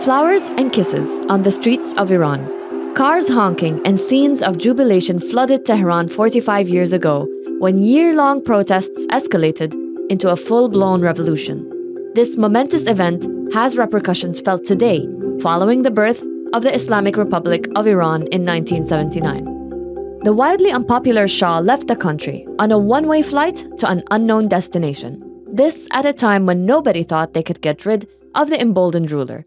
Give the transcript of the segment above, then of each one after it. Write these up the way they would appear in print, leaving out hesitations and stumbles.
Flowers and kisses on the streets of Iran. Cars honking and scenes of jubilation flooded Tehran 45 years ago when year-long protests escalated into a full-blown revolution. This momentous event has repercussions felt today following the birth of the Islamic Republic of Iran in 1979. The widely unpopular Shah left the country on a one-way flight to an unknown destination. This at a time when nobody thought they could get rid of the emboldened ruler.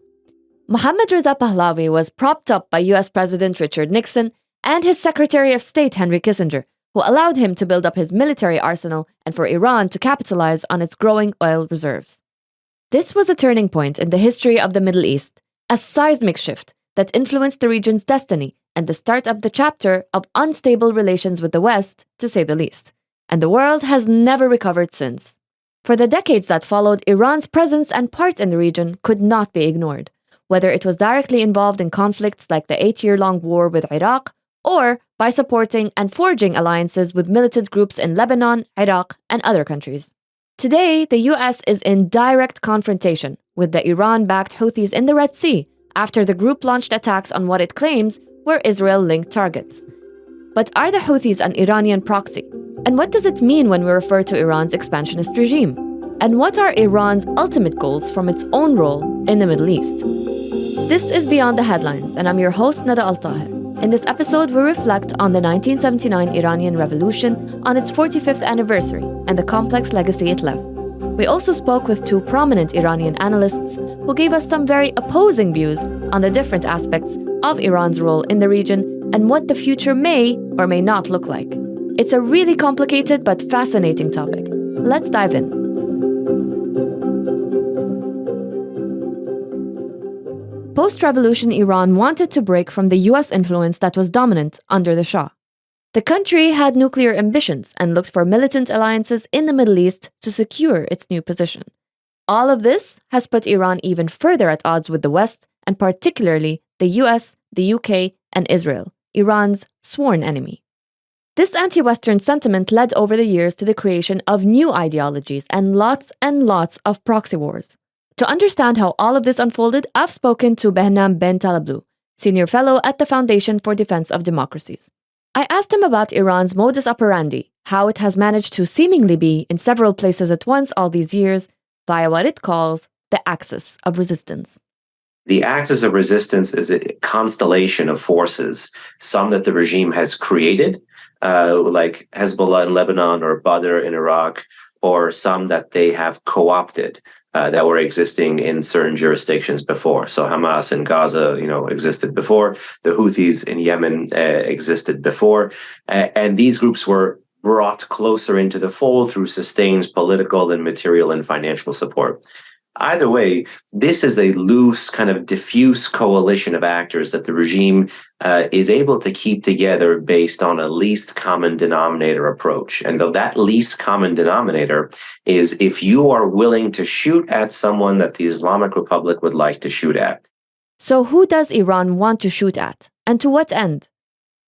Mohammad Reza Pahlavi was propped up by US President Richard Nixon and his Secretary of State Henry Kissinger, who allowed him to build up his military arsenal and for Iran to capitalize on its growing oil reserves. This was a turning point in the history of the Middle East, a seismic shift that influenced the region's destiny and the start of the chapter of unstable relations with the West, to say the least. And the world has never recovered since. For the decades that followed, Iran's presence and part in the region could not be ignored, whether it was directly involved in conflicts like the 8-year-long war with Iraq, or by supporting and forging alliances with militant groups in Lebanon, Iraq, and other countries. Today, the US is in direct confrontation with the Iran-backed Houthis in the Red Sea after the group launched attacks on what it claims were Israel-linked targets. But are the Houthis an Iranian proxy? And what does it mean when we refer to Iran's expansionist regime? And what are Iran's ultimate goals from its own role in the Middle East? This is Beyond the Headlines, and I'm your host, Nada AlTaher. In this episode, we reflect on the 1979 Iranian Revolution on its 45th anniversary and the complex legacy it left. We also spoke with two prominent Iranian analysts who gave us some very opposing views on the different aspects of Iran's role in the region and what the future may or may not look like. It's a really complicated but fascinating topic. Let's dive in. Post-revolution Iran wanted to break from the US influence that was dominant under the Shah. The country had nuclear ambitions and looked for militant alliances in the Middle East to secure its new position. All of this has put Iran even further at odds with the West, and particularly the US, the UK, and Israel, Iran's sworn enemy. This anti-Western sentiment led over the years to the creation of new ideologies and lots of proxy wars. To understand how all of this unfolded, I've spoken to Behnam Ben Talablu, Senior Fellow at the Foundation for Defense of Democracies. I asked him about Iran's modus operandi, how it has managed to seemingly be in several places at once all these years, via what it calls the axis of resistance. The axis of resistance is a constellation of forces, some that the regime has created, like Hezbollah in Lebanon or Badr in Iraq, or some that they have co-opted. That were existing in certain jurisdictions before. So Hamas in Gaza, existed before. The Houthis in Yemen existed before. And these groups were brought closer into the fold through sustained political and material and financial support. Either way, this is a loose, kind of diffuse coalition of actors that the regime is able to keep together based on a least common denominator approach. And though that least common denominator is if you are willing to shoot at someone that the Islamic Republic would like to shoot at. So who does Iran want to shoot at? And to what end?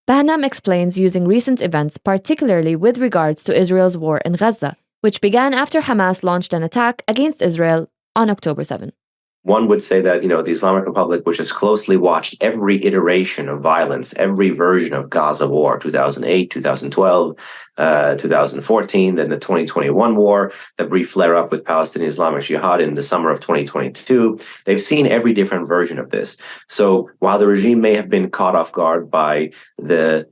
Behnam explains using recent events, particularly with regards to Israel's war in Gaza, which began after Hamas launched an attack against Israel on October 7. One would say that, the Islamic Republic, which has closely watched every iteration of violence, every version of Gaza war, 2008, 2012, 2014, then the 2021 war, the brief flare-up with Palestinian Islamic Jihad in the summer of 2022, they've seen every different version of this. So while the regime may have been caught off guard by the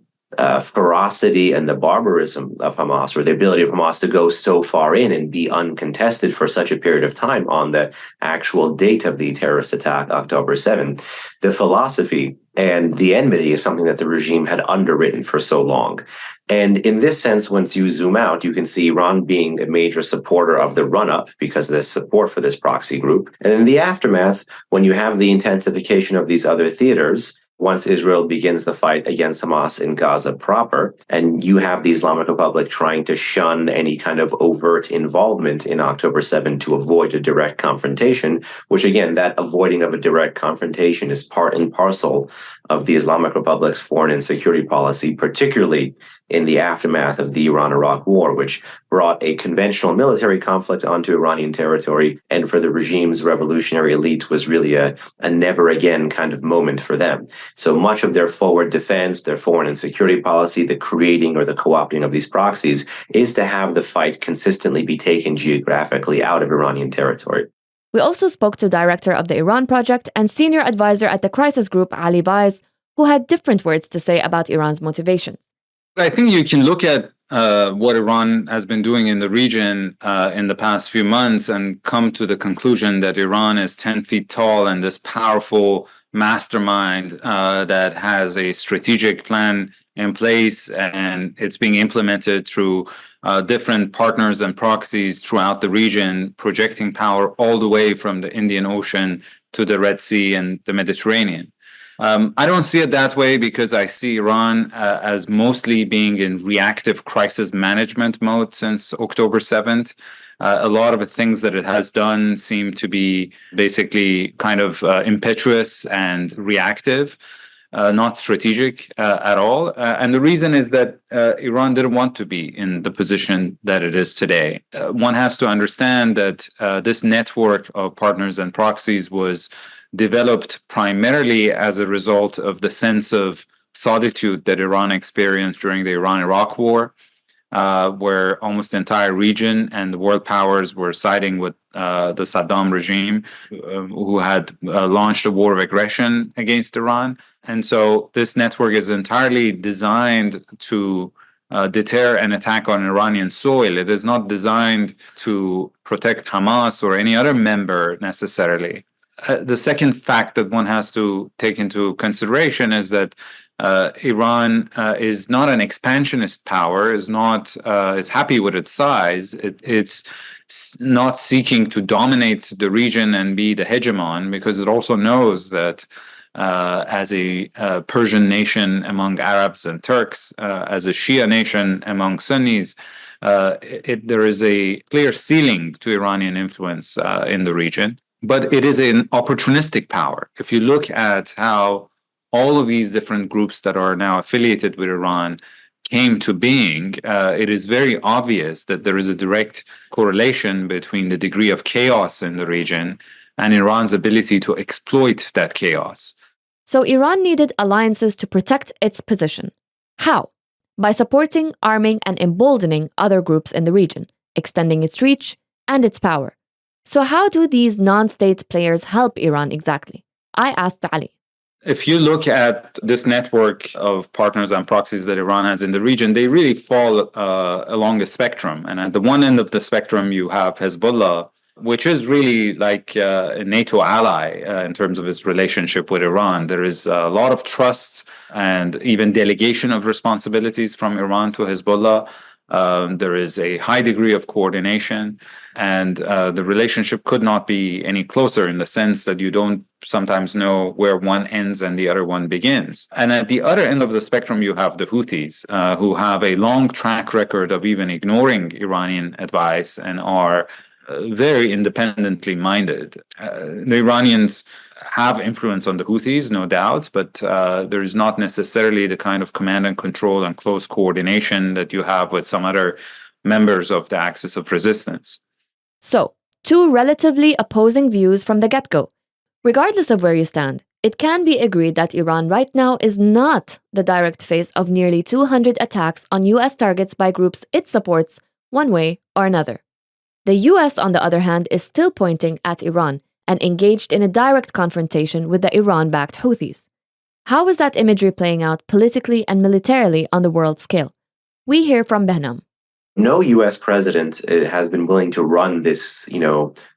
ferocity and the barbarism of Hamas, or the ability of Hamas to go so far in and be uncontested for such a period of time on the actual date of the terrorist attack, October 7th, the philosophy and the enmity is something that the regime had underwritten for so long. And in this sense, once you zoom out, you can see Iran being a major supporter of the run-up because of the support for this proxy group. And in the aftermath, when you have the intensification of these other theaters, once Israel begins the fight against Hamas in Gaza proper, and you have the Islamic Republic trying to shun any kind of overt involvement in October 7 to avoid a direct confrontation, which again, that avoiding of a direct confrontation is part and parcel of the Islamic Republic's foreign and security policy, particularly in the aftermath of the Iran-Iraq War, which brought a conventional military conflict onto Iranian territory, and for the regime's revolutionary elite was really a never again kind of moment for them. So much of their forward defense, their foreign and security policy, the creating or the co-opting of these proxies is to have the fight consistently be taken geographically out of Iranian territory. We also spoke to director of the Iran Project and senior advisor at the crisis group, Ali Baez, who had different words to say about Iran's motivations. I think you can look at what Iran has been doing in the region in the past few months and come to the conclusion that Iran is 10 feet tall and this powerful mastermind that has a strategic plan in place, and it's being implemented through different partners and proxies throughout the region, projecting power all the way from the Indian Ocean to the Red Sea and the Mediterranean. I don't see it that way because I see Iran as mostly being in reactive crisis management mode since October 7th. A lot of the things that it has done seem to be basically kind of impetuous and reactive, not strategic at all. And the reason is that Iran didn't want to be in the position that it is today. One has to understand that this network of partners and proxies was developed primarily as a result of the sense of solitude that Iran experienced during the Iran-Iraq War, where almost the entire region and the world powers were siding with the Saddam regime, who had launched a war of aggression against Iran. And so this network is entirely designed to deter an attack on Iranian soil. It is not designed to protect Hamas or any other member necessarily. The second fact that one has to take into consideration is that Iran is not an expansionist power, is happy with its size. It's not seeking to dominate the region and be the hegemon, because it also knows that as a Persian nation among Arabs and Turks, as a Shia nation among Sunnis, there is a clear ceiling to Iranian influence in the region. But it is an opportunistic power. If you look at how all of these different groups that are now affiliated with Iran came to being, it is very obvious that there is a direct correlation between the degree of chaos in the region and Iran's ability to exploit that chaos. So Iran needed alliances to protect its position. How? By supporting, arming, and emboldening other groups in the region, extending its reach and its power. So how do these non-state players help Iran exactly? I asked Ali. If you look at this network of partners and proxies that Iran has in the region, they really fall along a spectrum. And at the one end of the spectrum, you have Hezbollah, which is really like a NATO ally in terms of its relationship with Iran. There is a lot of trust and even delegation of responsibilities from Iran to Hezbollah. There is a high degree of coordination, and the relationship could not be any closer in the sense that you don't sometimes know where one ends and the other one begins. And at the other end of the spectrum, you have the Houthis, who have a long track record of even ignoring Iranian advice and are very independently minded. The Iranians have influence on the Houthis, no doubt, but there is not necessarily the kind of command and control and close coordination that you have with some other members of the axis of resistance. So, two relatively opposing views from the get-go. Regardless of where you stand, it can be agreed that Iran right now is not the direct face of nearly 200 attacks on US targets by groups it supports one way or another. The US, on the other hand, is still pointing at Iran and engaged in a direct confrontation with the Iran-backed Houthis. How is that imagery playing out politically and militarily on the world scale? We hear from Behnam. No U.S. president has been willing to run this,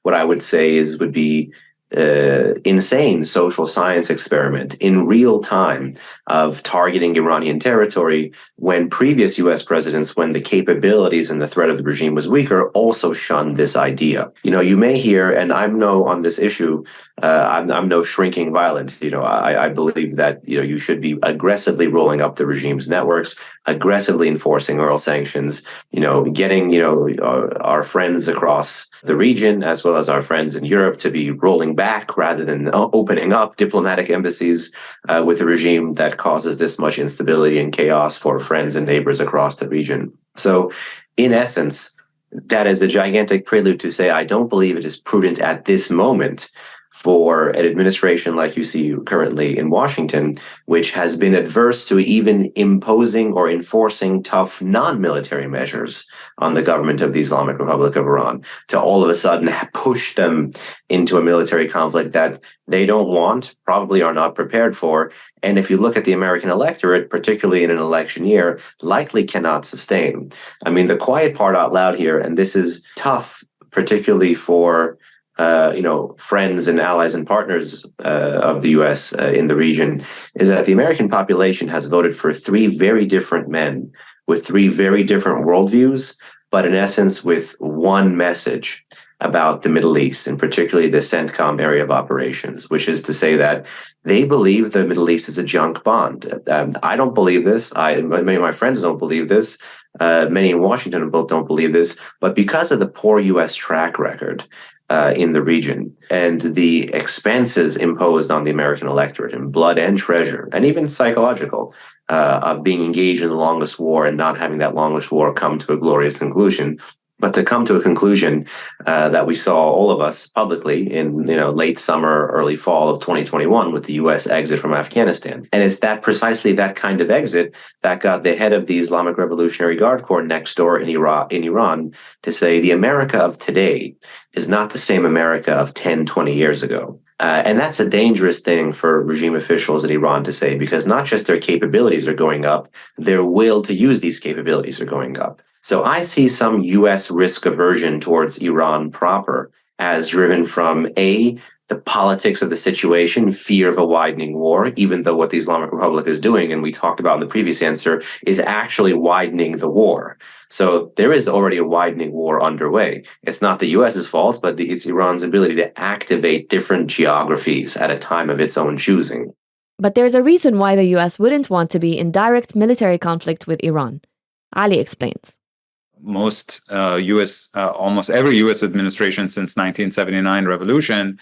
what I would say would be insane social science experiment in real time of targeting Iranian territory when previous U.S. presidents, when the capabilities and the threat of the regime was weaker, also shunned this idea. You may hear, and I'm on this issue, I'm no shrinking violet. I believe that, you should be aggressively rolling up the regime's networks, aggressively enforcing oil sanctions, getting, our friends across the region, as well as our friends in Europe, to be rolling back rather than opening up diplomatic embassies with a regime that causes this much instability and chaos for friends and neighbors across the region. So, in essence, that is a gigantic prelude to say, I don't believe it is prudent at this moment for an administration like you see currently in Washington, which has been adverse to even imposing or enforcing tough non-military measures on the government of the Islamic Republic of Iran, to all of a sudden push them into a military conflict that they don't want, probably are not prepared for, and if you look at the American electorate, particularly in an election year, likely cannot sustain. I mean, the quiet part out loud here, and this is tough, particularly for friends and allies and partners of the U.S. In the region, is that the American population has voted for three very different men with three very different worldviews, but in essence with one message about the Middle East, and particularly the CENTCOM area of operations, which is to say that they believe the Middle East is a junk bond. I don't believe this. Many of my friends don't believe this. Many in Washington don't believe this. But because of the poor U.S. track record in the region and the expenses imposed on the American electorate in blood and treasure, and even psychological, of being engaged in the longest war and not having that longest war come to a glorious conclusion, but to come to a conclusion that we saw, all of us publicly, in late summer, early fall of 2021 with the U.S. exit from Afghanistan. And it's precisely that kind of exit that got the head of the Islamic Revolutionary Guard Corps next door in Iran to say the America of today is not the same America of 10, 20 years ago. And that's a dangerous thing for regime officials in Iran to say, because not just their capabilities are going up, their will to use these capabilities are going up. So I see some U.S. risk aversion towards Iran proper as driven from the politics of the situation, fear of a widening war, even though what the Islamic Republic is doing, and we talked about in the previous answer, is actually widening the war. So there is already a widening war underway. It's not the U.S.'s fault, but it's Iran's ability to activate different geographies at a time of its own choosing. But there's a reason why the U.S. wouldn't want to be in direct military conflict with Iran. Ali explains. Almost every U.S. administration since 1979 revolution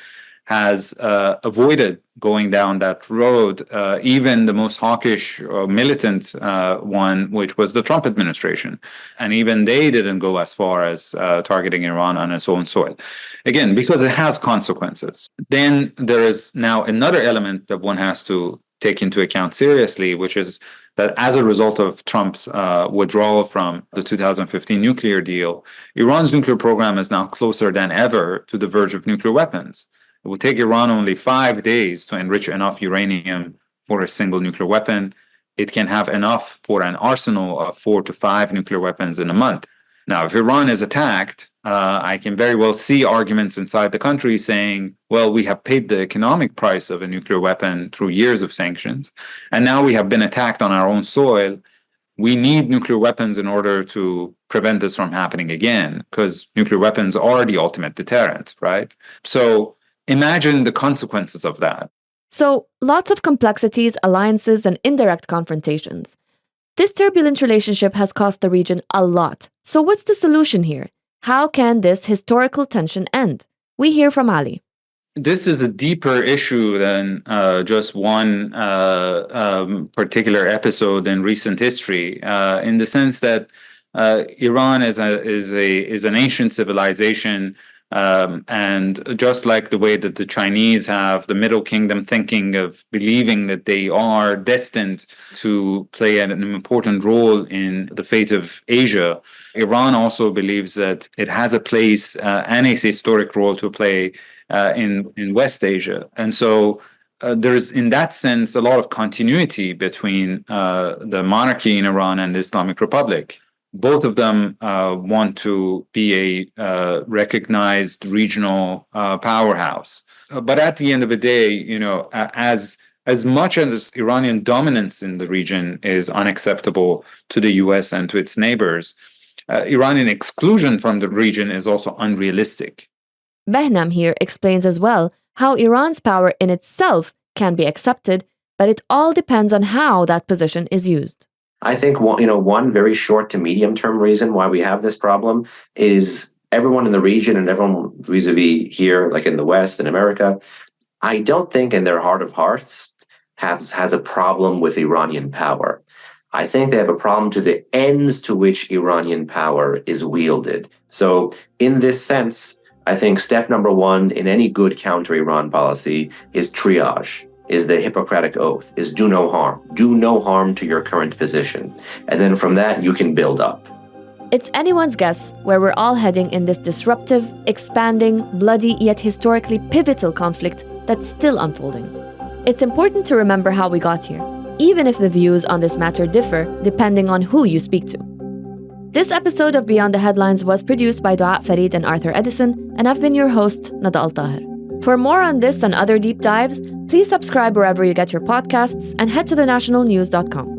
has avoided going down that road, even the most hawkish militant one, which was the Trump administration. And even they didn't go as far as targeting Iran on its own soil. Again, because it has consequences. Then there is now another element that one has to take into account seriously, which is that as a result of Trump's withdrawal from the 2015 nuclear deal, Iran's nuclear program is now closer than ever to the verge of nuclear weapons. It would take Iran only 5 days to enrich enough uranium for a single nuclear weapon. It can have enough for an arsenal of 4 to 5 nuclear weapons in a month. Now, if Iran is attacked, I can very well see arguments inside the country saying, well, we have paid the economic price of a nuclear weapon through years of sanctions, and now we have been attacked on our own soil. We need nuclear weapons in order to prevent this from happening again, because nuclear weapons are the ultimate deterrent, right? So imagine the consequences of that. So lots of complexities, alliances, and indirect confrontations. This turbulent relationship has cost the region a lot. So what's the solution here? How can this historical tension end? We hear from Ali. This is a deeper issue than just one particular episode in recent history, in the sense that Iran is an ancient civilization. And just like the way that the Chinese have the Middle Kingdom thinking of believing that they are destined to play an important role in the fate of Asia, Iran also believes that it has a place and a historic role to play in West Asia. And so there's, in that sense, a lot of continuity between the monarchy in Iran and the Islamic Republic. Both of them want to be a recognized regional powerhouse. But at the end of the day, as much as Iranian dominance in the region is unacceptable to the US and to its neighbors, Iranian exclusion from the region is also unrealistic. Behnam here explains as well how Iran's power in itself can be accepted, but it all depends on how that position is used. I think one very short to medium term reason why we have this problem is everyone in the region and everyone vis-a-vis here, like in the West and America, I don't think in their heart of hearts has a problem with Iranian power. I think they have a problem to the ends to which Iranian power is wielded. So in this sense, I think step number one in any good counter-Iran policy is triage, is the Hippocratic Oath, is do no harm. Do no harm to your current position. And then from that, you can build up. It's anyone's guess where we're all heading in this disruptive, expanding, bloody, yet historically pivotal conflict that's still unfolding. It's important to remember how we got here, even if the views on this matter differ depending on who you speak to. This episode of Beyond the Headlines was produced by Dua Farid and Arthur Edison, and I've been your host, Nada AlTaher. For more on this and other deep dives, please subscribe wherever you get your podcasts and head to thenationalnews.com.